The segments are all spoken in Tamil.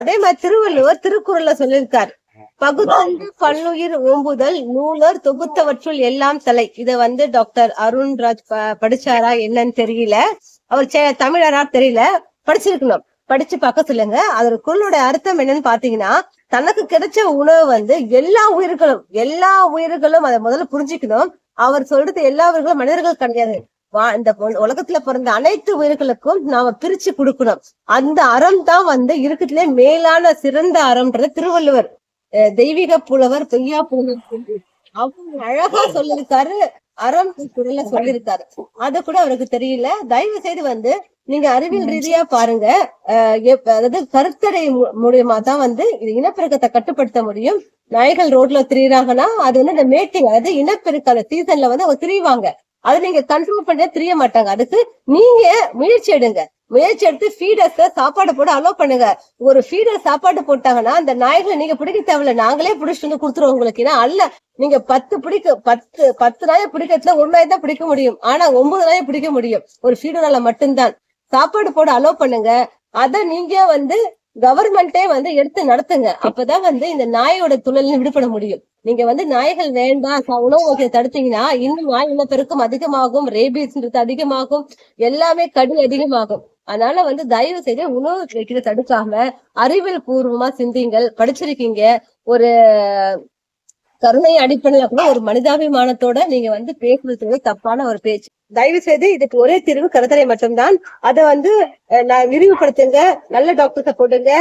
அதே மாதிரி திருவள்ளுவர் திருக்குறள்ல சொல்லியிருக்காரு, பகுத்தறிந்து பல்லுயிர் ஓம்புதல் நூலர் தொகுத்தவற்றுள் எல்லாம் தலை. இத டாக்டர் அருண்ராஜ் படிச்சாரா என்னன்னு தெரியல, அவர் தமிழரா தெரியல, படிச்சிருக்கணும், படிச்சு பார்க்க சொல்லுங்க. அதோட குரலோட அர்த்தம் என்னன்னு பாத்தீங்கன்னா, தனக்கு கிடைச்ச உணவு எல்லா உயிர்களும் அதை முதல்ல புரிஞ்சுக்கணும். அவர் சொல்றது எல்லா உயிர்களும் மனிதர்கள் கிடையாது, இந்த உலகத்துல பிறந்த அனைத்து உயிர்களுக்கும் நாம பிரிச்சு கொடுக்கணும். அந்த அறம் தான் இருக்கிறதுலே மேலான சிறந்த அறம்ன்றது திருவள்ளுவர் தெய்வீக புலவர் பொய்யா புலவர் அவங்க அழகா சொல்லியிருக்காரு, அறம் குரல்ல சொல்லியிருக்காரு. அத கூட அவருக்கு தெரியல. தயவு செய்து நீங்க அறிவியல் ரீதியா பாருங்க. அதாவது கருத்தடை மூலியமா தான் இது இனப்பெருக்கத்தை கட்டுப்படுத்த முடியும். நாய்கள் ரோட்ல திரியிறாங்கன்னா அது இந்த மேட்டிங், அதாவது இனப்பெருக்கான சீசன்ல அவங்க திரிவாங்க. அதை நீங்க கண்ட்ரோல் பண்ண தெரிய மாட்டாங்க. அதுக்கு நீங்க முயற்சி எடுங்க. முயற்சி எடுத்து ஃபீடர்ஸ் சாப்பாடு போட அலோ பண்ணுங்க. ஒரு ஃபீடர் சாப்பாடு போட்டாங்கன்னா அந்த நாய்களை நீங்க பிடிக்க தேவையில்ல, நாங்களே பிடிச்சிட்டு கொடுத்துருவோம் உங்களுக்கு. ஏன்னா அல்ல, நீங்க 10 நாயை பிடிக்கிறதுல 1 நாய் தான் பிடிக்க முடியும், ஆனா 9 நாயை பிடிக்க முடியும் ஒரு ஃபீடரால மட்டும்தான். சாப்பாடு போட அலோ பண்ணுங்க. அத நீங்க கவர்மெண்டே எடுத்து நடத்துங்க. அப்பதான் இந்த நாயோட துழல் விடுபட முடியும். நீங்க நாய்கள் வேண்டாம் உணவு வகையை தடுத்தீங்கன்னா இன்னும் நாய் இனப்பெருக்கம் அதிகமாகும், ரேபீஸ்ன்றது அதிகமாகும், எல்லாமே கடி அதிகமாகும். அதனால தயவு செய்து உணவு வைக்கிறத தடுக்காம அறிவியல் பூர்வமா சிந்திங்கள். படிச்சிருக்கீங்க, ஒரு கருணை அடிப்படையில கூட ஒரு மனிதாபிமானத்தோட நீங்க பேசுறது தப்பான ஒரு பேச்சு. தயவு செய்து இதுக்கு ஒரே தீர்வு கருத்தடை மட்டும்தான். அதை நான் விரிவுபடுத்துங்க, நல்ல டாக்டர்ஸ போடுங்க,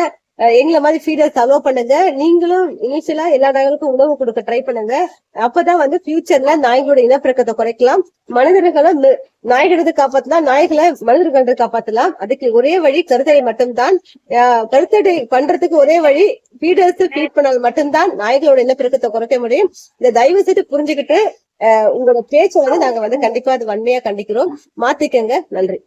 எங்களை மாதிரி ஃபீடர்ஸ் அலோ பண்ணுங்க. நீங்களும் இனிஷியலா எல்லா நாய்களுக்கும் உணவு கொடுக்க ட்ரை பண்ணுங்க. அப்பதான் ஃபியூச்சர்ல நாய்களோட இனப்பெருக்கத்தை குறைக்கலாம். மனிதர்களும் நாய்களை காப்பாத்தலாம், நாய்களை மனிதர்கள் காப்பாத்தலாம். அதுக்கு ஒரே வழி கருத்தடை மட்டும்தான். கருத்தடை பண்றதுக்கு ஒரே வழி ஃபீடர்ஸ் ஃபீட் பண்ணால் மட்டும்தான் நாய்களோட இனப்பெருக்கத்தை குறைக்க முடியும். இதை தயவு செய்து புரிஞ்சுக்கிட்டு உங்களோட பேச்சை நாங்க கண்டிப்பா அது வன்மையா கண்டிக்கிறோம். மாத்திக்கங்க. நன்றி.